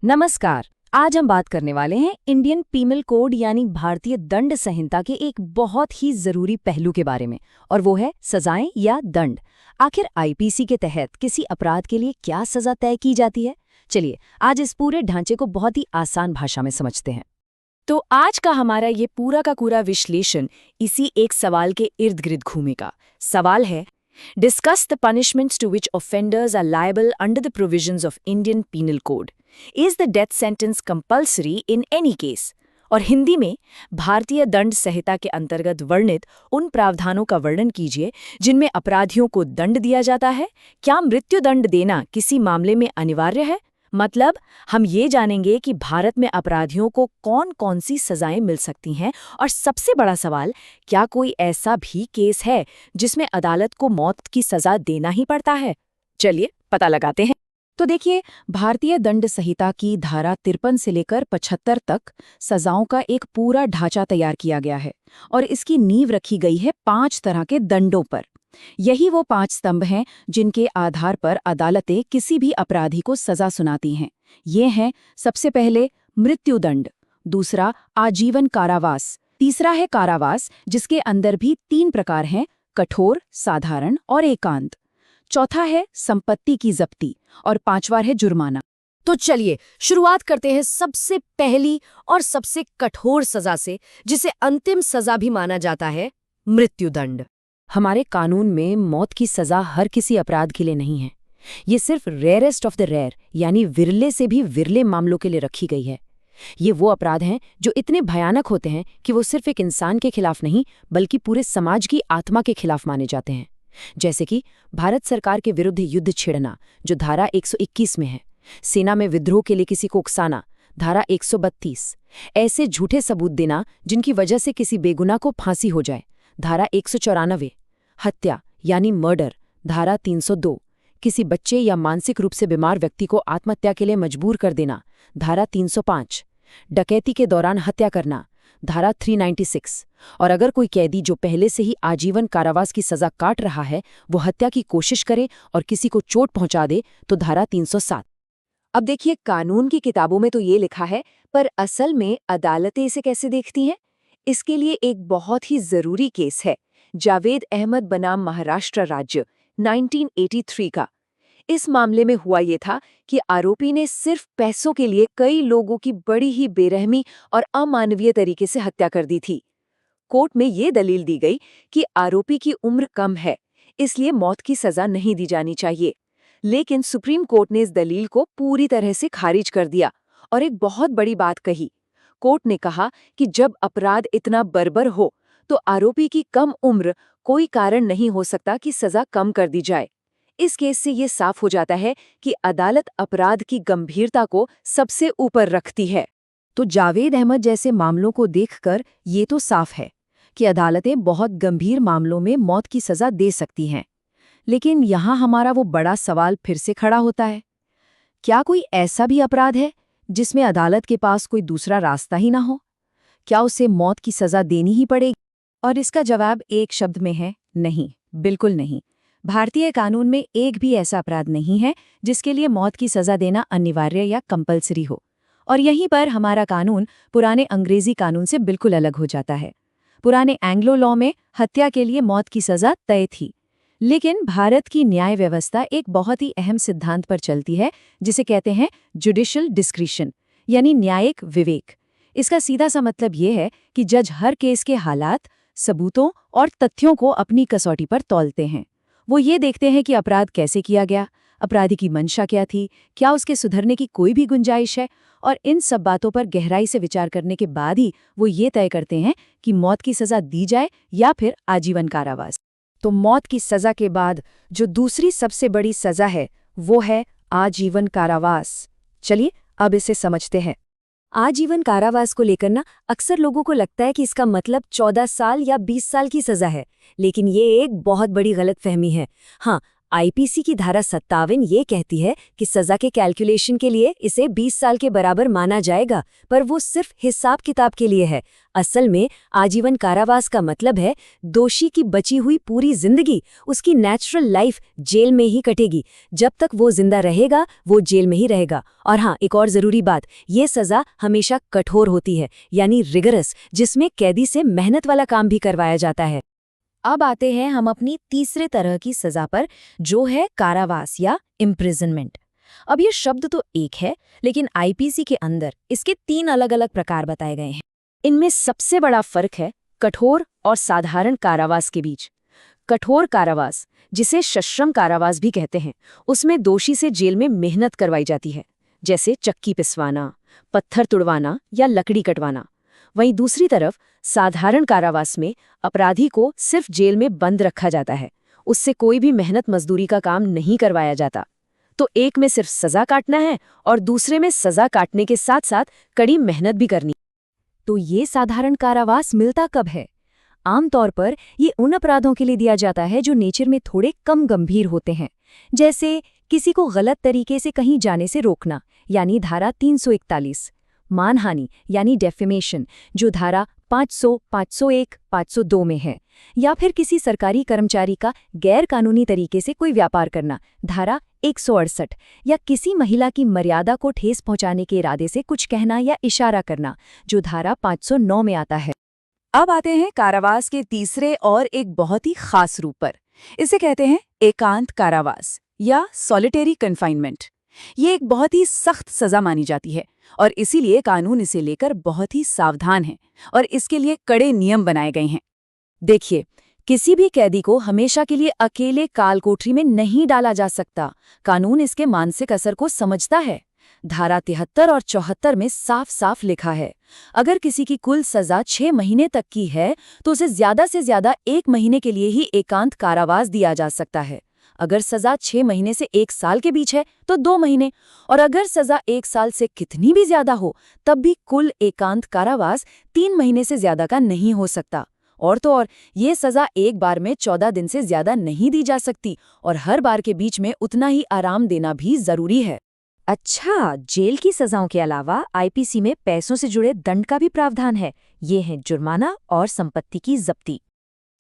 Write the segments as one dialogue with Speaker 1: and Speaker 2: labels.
Speaker 1: नमस्कार। आज हम बात करने वाले हैं इंडियन पीनल कोड यानी भारतीय दंड संहिता के एक बहुत ही जरूरी पहलू के बारे में, और वो है सजाएं या दंड। आखिर आईपीसी के तहत किसी अपराध के लिए क्या सजा तय की जाती है? चलिए आज इस पूरे ढांचे को बहुत ही आसान भाषा में समझते हैं। तो आज का हमारा ये पूरा का पूरा विश्लेषण इसी एक सवाल के इर्द गिर्द घूमेगा। सवाल है, discuss the punishments to which offenders are liable under the provisions of Indian penal code. Is the death sentence compulsory in any case? और हिंदी में भारतीय दंड संहिता के अंतर्गत वर्णित उन प्रावधानों का वर्णन कीजिए जिनमें अपराधियों को दंड दिया जाता है। क्या मृत्यु दंड देना किसी मामले में अनिवार्य है? मतलब हम ये जानेंगे कि भारत में अपराधियों को कौन कौन सी सजाएं मिल सकती हैं, और सबसे बड़ा सवाल, क्या कोई ऐसा भी केस है जिसमें अदालत को मौत की सजा देना ही पड़ता है? चलिए पता लगाते हैं। तो देखिए, भारतीय दंड संहिता की धारा 53 से लेकर 75 तक सजाओं का एक पूरा ढांचा तैयार किया गया है, और इसकी नींव रखी गई है 5 तरह के दंडों पर। यही वो 5 स्तंभ हैं जिनके आधार पर अदालतें किसी भी अपराधी को सजा सुनाती हैं। ये हैं, सबसे पहले मृत्युदंड, दूसरा आजीवन कारावास, तीसरा है कारावास जिसके अंदर भी 3 प्रकार हैं, कठोर, साधारण और एकांत, चौथा है संपत्ति की जब्ती, और 5वां है जुर्माना। तो चलिए शुरुआत करते हैं सबसे पहली और सबसे कठोर सजा से, जिसे अंतिम सजा भी माना जाता है, मृत्युदंड। हमारे कानून में मौत की सजा हर किसी अपराध के लिए नहीं है। ये सिर्फ रेयरेस्ट ऑफ द रेयर यानी विरले से भी विरले मामलों के लिए रखी गई है। ये वो अपराध हैं जो इतने भयानक होते हैं कि वो सिर्फ एक इंसान के खिलाफ नहीं बल्कि पूरे समाज की आत्मा के खिलाफ माने जाते हैं। जैसे कि भारत सरकार के विरुद्ध युद्ध छेड़ना, जो धारा 121 में है, सेना में विद्रोह के लिए किसी को उकसाना, धारा 132, ऐसे झूठे सबूत देना जिनकी वजह से किसी बेगुनाह को फांसी हो जाए, धारा 194, हत्या यानी मर्डर, धारा 302, किसी बच्चे या मानसिक रूप से बीमार व्यक्ति को आत्महत्या के लिए मजबूर कर देना, धारा 305, डकैती के दौरान हत्या करना, धारा 396, और अगर कोई कैदी जो पहले से ही आजीवन कारावास की सजा काट रहा है वो हत्या की कोशिश करे और किसी को चोट पहुंचा दे तो धारा 307। अब देखिए, कानून की किताबों में तो ये लिखा है, पर असल में अदालतें इसे कैसे देखती हैं? इसके लिए एक बहुत ही जरूरी केस है, जावेद अहमद बनाम महाराष्ट्र राज्य 1983 का। इस मामले में हुआ ये था कि आरोपी ने सिर्फ पैसों के लिए कई लोगों की बड़ी ही बेरहमी और अमानवीय तरीके से हत्या कर दी थी। कोर्ट में ये दलील दी गई कि आरोपी की उम्र कम है, इसलिए मौत की सजा नहीं दी जानी चाहिए। लेकिन सुप्रीम कोर्ट ने इस दलील को पूरी तरह से खारिज कर दिया और एक बहुत बड़ी बात कही। कोर्ट ने कहा कि जब अपराध इतना बर्बर हो तो आरोपी की कम उम्र कोई कारण नहीं हो सकता कि सजा कम कर दी जाए। इस केस से ये साफ हो जाता है कि अदालत अपराध की गंभीरता को सबसे ऊपर रखती है। तो जावेद अहमद जैसे मामलों को देखकर ये तो साफ है कि अदालतें बहुत गंभीर मामलों में मौत की सजा दे सकती हैं। लेकिन यहाँ हमारा वो बड़ा सवाल फिर से खड़ा होता है, क्या कोई ऐसा भी अपराध है जिसमें अदालत के पास कोई दूसरा रास्ता ही ना हो? क्या उसे मौत की सजा देनी ही पड़ेगी? और इसका जवाब एक शब्द में है, नहीं, बिल्कुल नहीं। भारतीय कानून में एक भी ऐसा अपराध नहीं है जिसके लिए मौत की सजा देना अनिवार्य या कंपल्सरी हो। और यहीं पर हमारा कानून पुराने अंग्रेजी कानून से बिल्कुल अलग हो जाता है। पुराने एंग्लो लॉ में हत्या के लिए मौत की सजा तय थी, लेकिन भारत की न्याय व्यवस्था एक बहुत ही अहम सिद्धांत पर चलती है जिसे कहते हैं जुडिशियल डिस्क्रिशन यानी न्यायिक विवेक। इसका सीधा सा मतलब ये है कि जज हर केस के हालात, सबूतों और तथ्यों को अपनी कसौटी पर तौलते हैं। वो ये देखते हैं कि अपराध कैसे किया गया, अपराधी की मंशा क्या थी, क्या उसके सुधरने की कोई भी गुंजाइश है, और इन सब बातों पर गहराई से विचार करने के बाद ही वो ये तय करते हैं कि मौत की सजा दी जाए या फिर आजीवन कारावास। तो मौत की सजा के बाद जो दूसरी सबसे बड़ी सजा है वो है आजीवन कारावास। चलिए अब इसे समझते हैं। आजीवन कारावास को लेकर ना अक्सर लोगों को लगता है कि इसका मतलब 14 साल या 20 साल की सजा है, लेकिन ये एक बहुत बड़ी गलतफहमी है। हाँ, आईपीसी की धारा 57 ये कहती है कि सजा के कैलकुलेशन के लिए इसे 20 साल के बराबर माना जाएगा, पर वो सिर्फ हिसाब किताब के लिए है। असल में आजीवन कारावास का मतलब है दोषी की बची हुई पूरी जिंदगी, उसकी नेचुरल लाइफ जेल में ही कटेगी। जब तक वो जिंदा रहेगा वो जेल में ही रहेगा। और हाँ, एक और जरूरी बात, ये सजा हमेशा कठोर होती है, यानी रिगरस, जिसमें कैदी से मेहनत वाला काम भी करवाया जाता है। अब आते हैं हम अपनी तीसरे तरह की सजा पर, जो है कारावास या इम्प्रिजनमेंट। अब ये शब्द तो एक है, लेकिन आईपीसी के अंदर इसके 3 अलग-अलग प्रकार बताए गए हैं। इनमें सबसे बड़ा फर्क है कठोर और साधारण कारावास के बीच। कठोर कारावास, जिसे सश्रम कारावास भी कहते हैं, उसमें दोषी से जेल में मेहनत करवाई जाती है, जैसे चक्की पिसवाना, पत्थर तुड़वाना या लकड़ी कटवाना। वहीं दूसरी तरफ साधारण कारावास में अपराधी को सिर्फ जेल में बंद रखा जाता है, उससे कोई भी मेहनत मजदूरी का काम नहीं करवाया जाता। तो एक में सिर्फ सजा काटना है और दूसरे में सजा काटने के साथ साथ कड़ी मेहनत भी करनी। तो ये साधारण कारावास मिलता कब है? आमतौर पर ये उन अपराधों के लिए दिया जाता है जो नेचर में थोड़े कम गंभीर होते हैं, जैसे किसी को गलत तरीके से कहीं जाने से रोकना, यानी धारा 341, मानहानि यानी डेफेमेशन, जो धारा 500, 501, 502 में है, या फिर किसी सरकारी कर्मचारी का गैर कानूनी तरीके से कोई व्यापार करना, धारा 168, या किसी महिला की मर्यादा को ठेस पहुंचाने के इरादे से कुछ कहना या इशारा करना, जो धारा 509 में आता है। अब आते हैं कारावास के तीसरे और एक बहुत ही खास रूप पर। इसे कहते हैं एकांत कारावास या सॉलिटरी कन्फाइनमेंट। ये एक बहुत ही सख्त सजा मानी जाती है और इसीलिए कानून इसे लेकर बहुत ही सावधान है और इसके लिए कड़े नियम बनाए गए हैं। देखिए, किसी भी कैदी को हमेशा के लिए अकेले कालकोठरी में नहीं डाला जा सकता। कानून इसके मानसिक असर को समझता है। धारा 73 और 74 में साफ साफ लिखा है, अगर किसी की कुल सजा 6 महीने तक की है तो उसे ज्यादा से ज्यादा 1 महीने के लिए ही एकांत कारावास दिया जा सकता है। अगर सजा 6 महीने से 1 साल के बीच है तो 2 महीने, और अगर सजा 1 साल से कितनी भी ज्यादा हो तब भी कुल एकांत कारावास 3 महीने से ज्यादा का नहीं हो सकता। और तो और ये सजा एक बार में 14 दिन से ज्यादा नहीं दी जा सकती और हर बार के बीच में उतना ही आराम देना भी जरूरी है। अच्छा, जेल की सजाओं के अलावा आईपीसी में पैसों से जुड़े दंड का भी प्रावधान है। ये है जुर्माना और संपत्ति की जब्ती।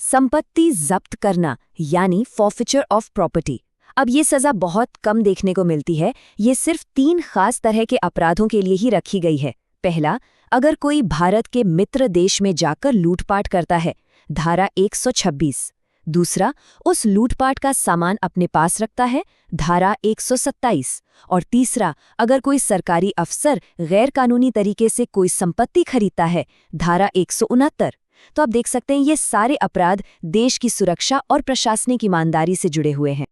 Speaker 1: संपत्ति जब्त करना यानी फॉर्फिचर ऑफ प्रॉपर्टी। अब ये सजा बहुत कम देखने को मिलती है। ये सिर्फ 3 खास तरह के अपराधों के लिए ही रखी गई है। पहला, अगर कोई भारत के मित्र देश में जाकर लूटपाट करता है, धारा 126। दूसरा, उस लूटपाट का सामान अपने पास रखता है, धारा 127। और तीसरा, अगर कोई सरकारी अफसर गैर कानूनी तरीके से कोई संपत्ति खरीदता है, धारा 169। तो आप देख सकते हैं ये सारे अपराध देश की सुरक्षा और प्रशासनिक ईमानदारी से जुड़े हुए हैं।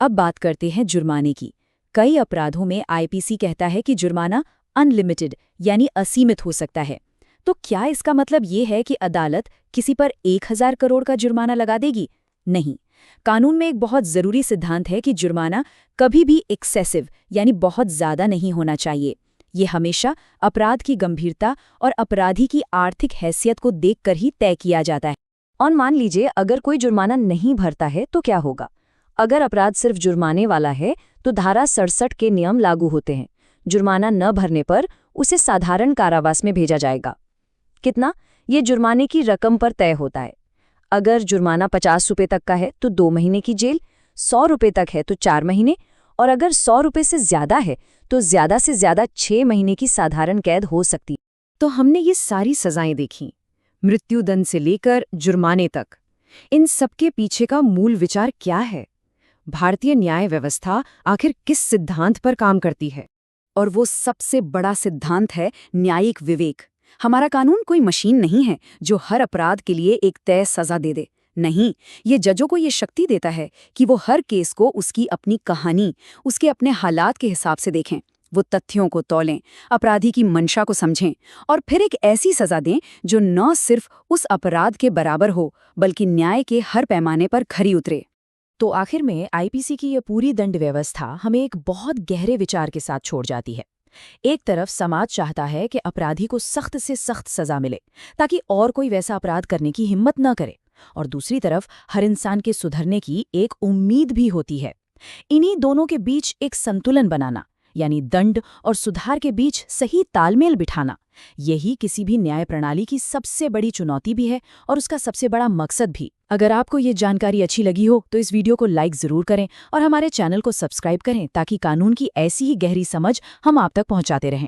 Speaker 1: अब बात करते हैं जुर्माने की। कई अपराधों में आईपीसी कहता है कि जुर्माना अनलिमिटेड यानी असीमित हो सकता है। तो क्या इसका मतलब ये है कि अदालत किसी पर 1000 करोड़ का जुर्माना लगा देगी? नहीं। कानून में एक बहुत जरूरी सिद्धांत है कि जुर्माना कभी भी एक्सेसिव यानी बहुत ज्यादा नहीं होना चाहिए। ये हमेशा अपराध की गंभीरता और अपराधी की आर्थिक हैसियत को देखकर ही तय किया जाता है। और मान लीजिए अगर कोई जुर्माना नहीं भरता है तो क्या होगा? अगर अपराध सिर्फ जुर्माने वाला है तो धारा 67 के नियम लागू होते हैं। जुर्माना न भरने पर उसे साधारण कारावास में भेजा जाएगा। कितना? ये जुर्माने की रकम पर तय होता है। अगर जुर्माना 50 रुपये तक का है तो 2 महीने की जेल, 100 रुपये तक है तो 4 महीने, और अगर 100 रुपये से ज्यादा है तो ज्यादा से ज्यादा 6 महीने की साधारण कैद हो सकती। तो हमने ये सारी सजाएं देखी, मृत्युदंड से लेकर जुर्माने तक। इन सबके पीछे का मूल विचार क्या है? भारतीय न्याय व्यवस्था आखिर किस सिद्धांत पर काम करती है? और वो सबसे बड़ा सिद्धांत है न्यायिक विवेक। हमारा कानून कोई मशीन नहीं है जो हर अपराध के लिए एक तय सजा दे दे। नहीं, ये जजों को ये शक्ति देता है कि वो हर केस को उसकी अपनी कहानी, उसके अपने हालात के हिसाब से देखें। वो तथ्यों को तौलें, अपराधी की मंशा को समझें और फिर एक ऐसी सजा दें जो न सिर्फ उस अपराध के बराबर हो बल्कि न्याय के हर पैमाने पर खरी उतरे। तो आखिर में आईपीसी की ये पूरी दंड व्यवस्था हमें एक बहुत गहरे विचार के साथ छोड़ जाती है। एक तरफ समाज चाहता है कि अपराधी को सख्त से सख्त सजा मिले ताकि और कोई वैसा अपराध करने की हिम्मत न करे, और दूसरी तरफ हर इंसान के सुधरने की एक उम्मीद भी होती है। इन्हीं दोनों के बीच एक संतुलन बनाना, यानी दंड और सुधार के बीच सही तालमेल बिठाना, यही किसी भी न्याय प्रणाली की सबसे बड़ी चुनौती भी है और उसका सबसे बड़ा मकसद भी। अगर आपको ये जानकारी अच्छी लगी हो तो इस वीडियो को लाइक ज़रूर करें और हमारे चैनल को सब्सक्राइब करें ताकि कानून की ऐसी ही गहरी समझ हम आप तक पहुंचाते रहें।